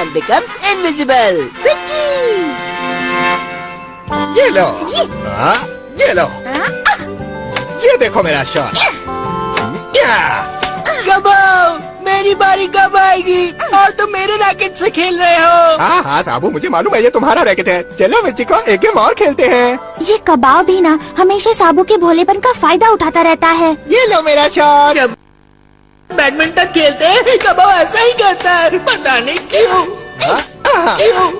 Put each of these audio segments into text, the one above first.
Superman becomes invisible. Quickie! ये लो, ये लो, ये देखो मेरा शॉट। कब मेरी बारी कब आएगी? और तुम मेरे रैकेट से खेल रहे हो? हाँ हाँ साबू, मुझे मालूम है ये तुम्हारा रैकेट है। चलो मिर्ची को एक गेम और खेलते हैं। ये कबाब भी ना हमेशा साबू के भोलेपन का फायदा उठाता रहता है। ये लो मेरा शॉट। जब बैडमिंटन खेलते हैं कब ऐसा ही करता है, पता नहीं क्यों। क्यों?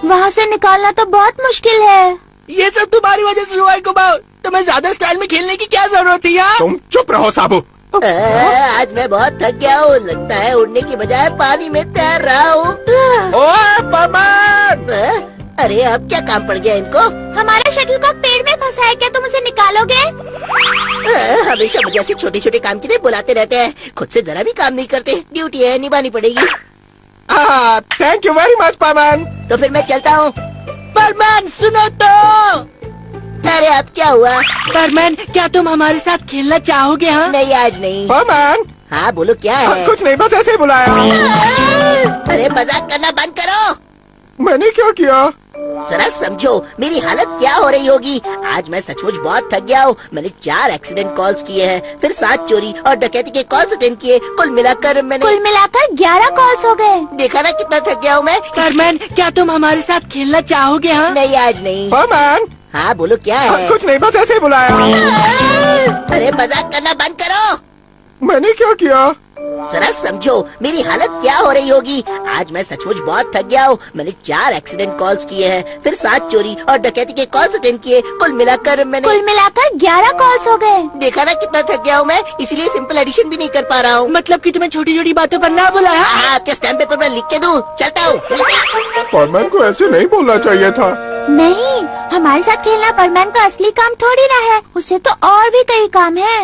वहाँ से निकालना तो बहुत मुश्किल है। ये सब तुम्हारी वजह से हुआ है कबाब। तुम्हें ज्यादा स्टाइल में खेलने की क्या जरूरत थी यार? तुम चुप रहो साबू। आज मैं बहुत थक गया हूँ, लगता है उड़ने की बजाय पानी में तैर रहा हूँ। ओए परमान! अरे अब क्या काम पड़ गया इनको? हमारा शटलकॉक पेड़ में फंसा है, क्या तुम उसे निकालोगे? हमेशा मुझे ऐसे छोटे छोटे काम के लिए बुलाते रहते हैं, खुद से जरा भी काम नहीं करते। ड्यूटी है, निभानी पड़ेगी। Thank you very much Parman. तो फिर मैं चलता हूँ। परमान सुनो तो। अरे अब क्या हुआ? परमान क्या तुम हमारे साथ खेलना चाहोगे? हाँ नहीं, आज नहीं। परमान! हाँ बोलो क्या है? कुछ नहीं, बस ऐसे ही बुलाया। अरे मजाक करना बंद करो। मैंने क्या किया? जरा समझो मेरी हालत क्या हो रही होगी। आज मैं सचमुच बहुत थक गया हूँ। मैंने 4 एक्सीडेंट कॉल्स किए हैं, फिर 7 चोरी और डकैती के कॉल्स अटेंड किए। कुल मिलाकर 11 कॉल्स हो गए। देखा ना कितना थक गया हूँ मैं। परमान क्या तुम हमारे साथ खेलना चाहोगे? हाँ नहीं, आज नहीं। परमान! हाँ बोलो क्या है? कुछ नहीं, बस ऐसे ही बुलाया। अरे मजाक करना बंद करो। मैंने क्या किया? जरा समझो मेरी हालत क्या हो रही होगी। आज मैं सचमुच बहुत थक गया हूँ। मैंने 4 एक्सीडेंट कॉल्स किए हैं, फिर 7 चोरी और डकैती के कॉल्स अटेंड किए। कुल मिलाकर 11 कॉल्स हो गए। देखा ना कितना थक गया हूँ मैं, इसीलिए सिंपल एडिशन भी नहीं कर पा रहा हूँ। मतलब कि तुम्हें छोटी छोटी बातों पर ना बुलाया? हाँ, क्या स्टैम्प पेपर पर लिख के दूँ? चलता हूँ। परमान को ऐसे नहीं बोलना चाहिए था। नहीं, हमारे साथ खेलना परमान का असली काम थोड़ी ना है, उसे तो और भी कई काम है।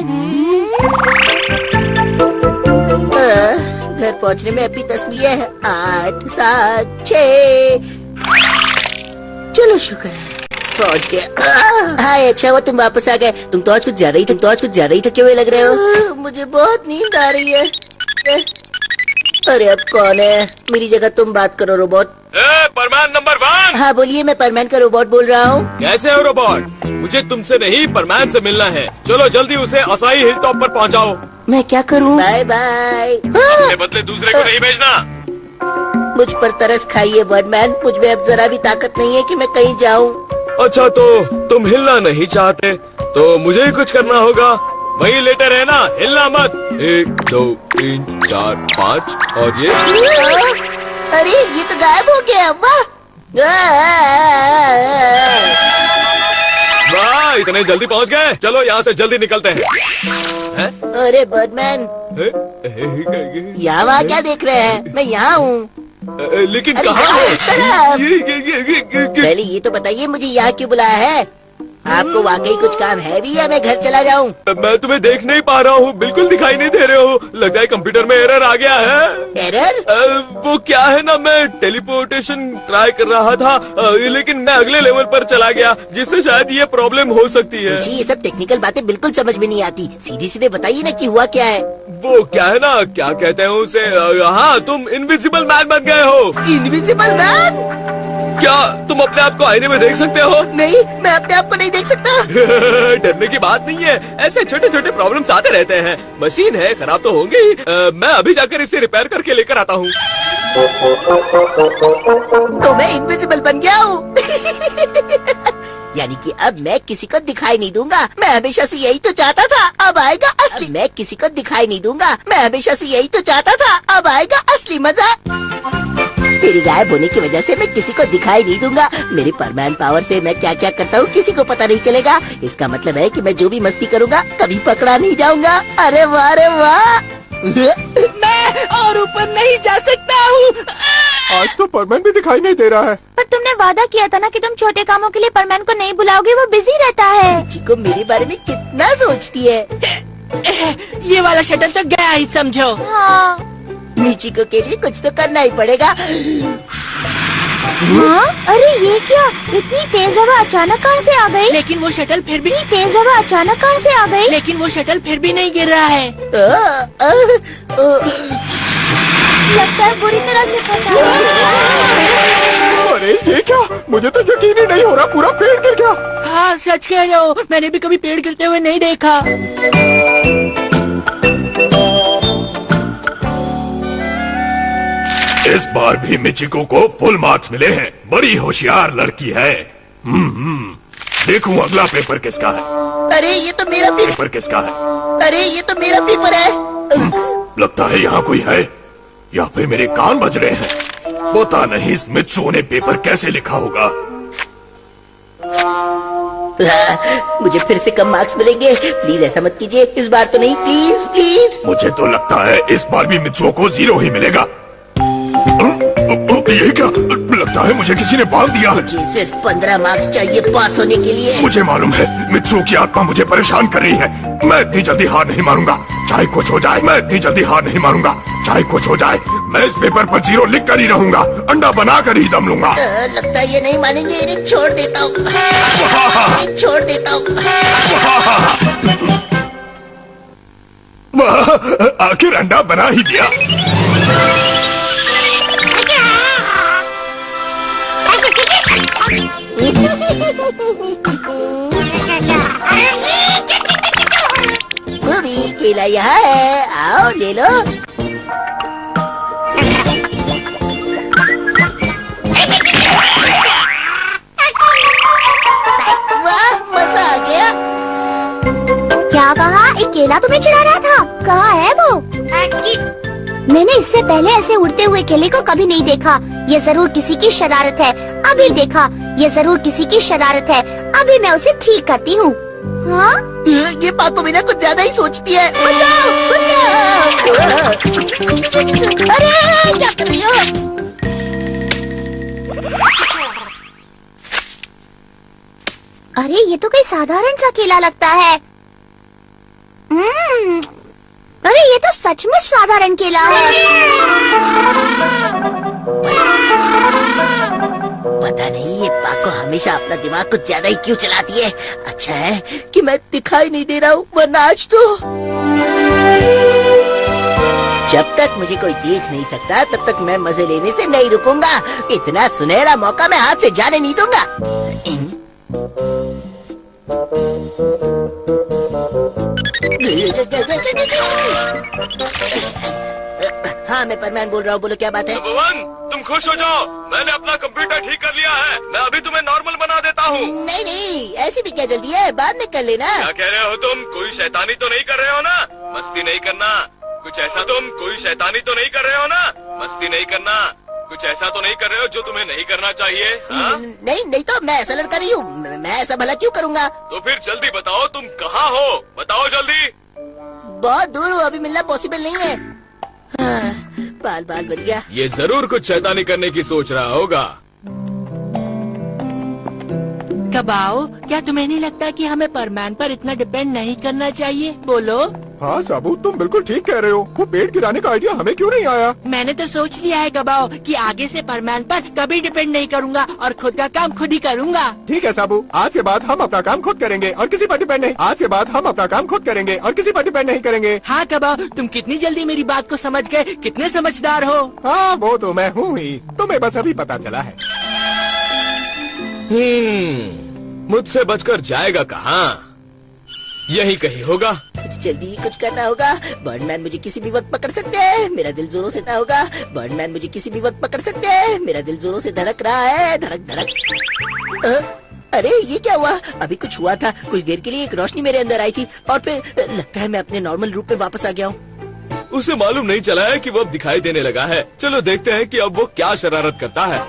घर पहुंचने में अभी 10 मिनट है। 8, 7, 6। चलो शुक्र है पहुंच गया। हाय अच्छा हुआ तुम वापस आ गए। तुम तो आज कुछ ज्यादा ही थके हुए लग रहे हो। मुझे बहुत नींद आ रही है। अरे अब कौन है? मेरी जगह तुम बात करो रोबोट। परमान नंबर 1। हाँ बोलिए, मैं परमान का रोबोट बोल रहा हूँ। कैसे हो रोबोट? मुझे तुमसे नहीं परमान से मिलना है। चलो जल्दी उसे असाई हिल टॉप पर पहुंचाओ। मैं क्या करूँ? Bye bye. अपने बदले दूसरे को नहीं भेजना। मुझ पर तरस खाइए बर्डमैन, मुझ में अब जरा भी ताकत नहीं है कि मैं कहीं जाऊँ। अच्छा तो तुम हिलना नहीं चाहते तो मुझे ही कुछ करना होगा। वही लेटे रहना, हिलना मत। 1, 2, 3, 4, 5 और ये। अरे ये तो गायब हो गया। वाह, इतने जल्दी पहुंच गए। चलो यहाँ से जल्दी निकलते हैं। अरे बर्डमैन, यहाँ क्या देख रहे हैं? मैं यहाँ हूँ। लेकिन अरे कहाँ यहाँ है? इस तरफ। ये। पहले ये तो बताइए मुझे यहाँ क्यों बुलाया है? आपको वाकई कुछ काम है भी या मैं घर चला जाऊँ? मैं तुम्हें देख नहीं पा रहा हूँ, बिल्कुल दिखाई नहीं दे रहे हो। लगता है कंप्यूटर में एरर आ गया है। एरर? वो क्या है ना, मैं टेलीपोर्टेशन ट्राई कर रहा था, लेकिन मैं अगले लेवल पर चला गया, जिससे शायद ये प्रॉब्लम हो सकती है। मुझे ये सब टेक्निकल बातें बिल्कुल समझ में नहीं आती। सीधे सीधे बताइए ना कि हुआ क्या है। वो क्या है ना, क्या कहते हैं उसे, हाँ तुम इनविजिबल मैन बन गए हो। Invisible man? क्या तुम अपने आप को आईने में देख सकते हो? नहीं, मैं अपने आप को नहीं देख सकता। डरने की बात नहीं है, ऐसे छोटे छोटे प्रॉब्लम्स आते रहते हैं। मशीन है, खराब तो होंगे ही। मैं अभी जाकर इसे रिपेयर करके लेकर आता हूँ। तो मैं इनविजिबल बन गया हूँ। यानी कि अब मैं किसी को दिखाई नहीं दूंगा। मैं हमेशा से यही तो चाहता था। अब आएगा असली। मैं किसी को दिखाई नहीं दूंगा। मैं हमेशा से यही तो चाहता था। अब आएगा असली मजा। मेरी गायब होने की वजह से मैं किसी को दिखाई नहीं दूंगा। मेरे परमान पावर से मैं क्या क्या करता हूँ किसी को पता नहीं चलेगा। इसका मतलब है कि मैं जो भी मस्ती करूँगा कभी पकड़ा नहीं जाऊंगा। अरे वाह, अरे वाह। मैं और ऊपर नहीं जा सकता हूँ। आज तो परमान भी दिखाई नहीं दे रहा है। पर तुमने वादा किया था ना कि तुम छोटे कामों के लिए परमान को नहीं बुलाओगे, वो बिजी रहता है। जी को मेरे बारे में कितना सोचती है। ये वाला शटल तो गया ही समझो। हाँ। मीची को के लिए कुछ तो करना ही पड़ेगा। हाँ? अरे ये क्या, इतनी तेज हवा अचानक कहाँ से आ गई? लेकिन वो शटल फिर भी इतनी तेज हवा अचानक कहाँ से आ गई? लेकिन वो शटल फिर भी नहीं गिर रहा है। लगता है बुरी तरह से फंसा है। अरे ये क्या, मुझे तो यकीन ही नहीं हो रहा, पूरा पेड़ गिर गया। हाँ सच कह रहे हो, मैंने भी कभी पेड़ गिरते हुए नहीं देखा। इस बार भी मिचिको को फुल मार्क्स मिले हैं। बड़ी होशियार लड़की है। देखूं अगला पेपर किसका है। अरे ये तो मेरा पेपर। पेपर किसका है? अरे ये तो मेरा पेपर है। लगता है यहाँ कोई है, या फिर मेरे कान बज रहे हैं। पता नहीं इस मित्सुओ ने पेपर कैसे लिखा होगा। मुझे फिर से कम मार्क्स मिलेंगे। प्लीज ऐसा मत कीजिए, इस बार तो नहीं, प्लीज प्लीज। मुझे तो लगता है इस बार भी मित्सुओ को 0 ही मिलेगा। ये क्या, लगता है मुझे किसी ने बांध दिया है। मुझे सिर्फ 15 मार्क्स चाहिए पास होने के लिए। मुझे मालूम है मित्सुओ की आत्मा मुझे परेशान कर रही है। मैं इतनी जल्दी हार नहीं मानूंगा, चाहे कुछ हो जाए। मैं इतनी जल्दी हार नहीं मानूंगा, चाहे कुछ हो जाए। मैं इस पेपर पर 0 लिख कर ही रहूंगा, अंडा बना कर ही दम लूंगा। लगता है ये नहीं मानेंगे, इन्हें छोड़ देता हूँ। इन्हें छोड़ देता हूँ। आखिर अंडा बना ही दिया। अभी केला यहाँ है, आओ ले लो। वाह, मजा आ गया। क्या कहा? एक केला तुम्हें चिढ़ा रहा था? कहाँ है वो? मैंने इससे पहले ऐसे उड़ते हुए केले को कभी नहीं देखा। ये जरूर किसी की शरारत है। अभी देखा, ये जरूर किसी की शरारत है। अभी मैं उसे ठीक करती हूँ। हाँ? ये पाको बिना कुछ ज्यादा ही सोचती है। बचाओ, बचाओ। अरे क्या कर रही हो? अरे ये तो कोई साधारण सा केला लगता है। अरे ये तो सचमुच साधारण केला है। पता नहीं ये पाको हमेशा अपना दिमाग कुछ ज्यादा ही क्यों चलाती है। अच्छा है कि मैं दिखाई नहीं दे रहा हूँ, वरना आज तो जब तक मुझे कोई देख नहीं सकता तब तक मैं मजे लेने से नहीं रुकूंगा। इतना सुनहरा मौका मैं हाथ से जाने नहीं दूंगा। हाँ मैं परमान बोल रहा हूँ, बोलो क्या बात है। भगवान तुम खुश हो जाओ, मैंने अपना कंप्यूटर ठीक कर लिया है। मैं अभी तुम्हें नॉर्मल बना देता हूँ। नहीं नहीं, ऐसी भी क्या जल्दी है, बाद में कर लेना। क्या कह रहे हो तुम? कोई शैतानी तो नहीं कर रहे हो ना? मस्ती नहीं करना कुछ ऐसा। तुम कोई शैतानी तो नहीं कर रहे हो ना? मस्ती नहीं करना कुछ ऐसा तो नहीं कर रहे हो जो तुम्हें नहीं करना चाहिए। हाँ? नहीं नहीं तो मैं ऐसा लड़का नहीं हूँ। मैं ऐसा भला क्यों करूँगा। तो फिर जल्दी बताओ तुम कहाँ हो, बताओ जल्दी। बहुत दूर हूँ, अभी मिलना पॉसिबल नहीं है। हाँ, बाल बाल बच गया। ये जरूर कुछ शैतानी करने की सोच रहा होगा। कबाओ, क्या तुम्हें नहीं लगता कि हमें परमान पर इतना डिपेंड नहीं करना चाहिए? बोलो। हाँ साबू, तुम बिल्कुल ठीक कह रहे हो। वो पेड़ गिराने का आइडिया हमें क्यों नहीं आया? मैंने तो सोच लिया है कबाओ कि आगे से परमान पर कभी डिपेंड नहीं करूंगा और खुद का काम खुद ही करूंगा। ठीक है साबू, आज के बाद हम अपना काम खुद करेंगे और किसी पर डिपेंड नहीं। आज के बाद हम अपना काम खुद करेंगे और किसी पर डिपेंड नहीं करेंगे। हाँ कबाओ, तुम कितनी जल्दी मेरी बात को समझ गए, कितने समझदार हो। हाँ वो तो मैं हूँ ही, तुम्हें बस अभी पता चला है। मुझसे बचकर जाएगा कहाँ? यही कहीं होगा। जल्दी ही कुछ करना होगा। बर्डमैन मुझे किसी भी वक्त पकड़ सकते हैं। मेरा दिल जोरों से ना होगा। बर्डमैन मुझे किसी भी वक्त पकड़ सकते हैं। मेरा दिल जोरों से धड़क रहा है, धड़क धड़क। अरे ये क्या हुआ? अभी कुछ हुआ था। कुछ देर के लिए एक रोशनी मेरे अंदर आई थी और फिर लगता है मैं अपने नॉर्मल रूप में वापस आ गया हूँ। उसे मालूम नहीं चला है कि वो अब दिखाई देने लगा है। चलो देखते हैं कि अब वो क्या शरारत करता है।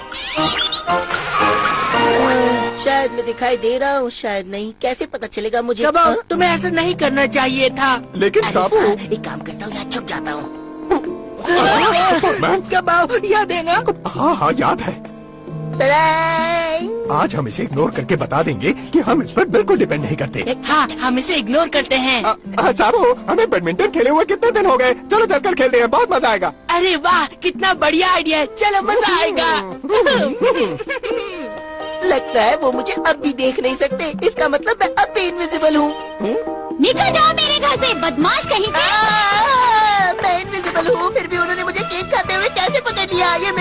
शायद मैं दिखाई दे रहा हूँ, शायद नहीं। कैसे पता चलेगा मुझे? कबाओ, हाँ? तुम्हें ऐसा नहीं करना चाहिए था। लेकिन अरे साबू, हाँ, एक काम करता हूँ, यहाँ छुप जाता हूँ। परमान, कबाओ, याद है ना? हाँ हाँ याद है। तड़ाई। आज हम इसे इग्नोर करके बता देंगे कि हम इस पर बिल्कुल डिपेंड नहीं करते। हाँ, हम इसे इग्नोर करते हैं। साबू, हमें बैडमिंटन खेले हुए कितने दिन हो गए? चलो चलकर खेलते हैं, बहुत मजा आएगा। अरे वाह, कितना बढ़िया आइडिया है। चलो मजा आएगा। लगता है वो मुझे अब भी देख नहीं सकते। इसका मतलब मैं अब भी इनविजिबल हूँ। निकल जाओ मेरे घर से, बदमाश कहीं के। मैं इनविजिबल हूँ, फिर भी उन्होंने मुझे केक खाते हुए कैसे पकड़ लिया? ये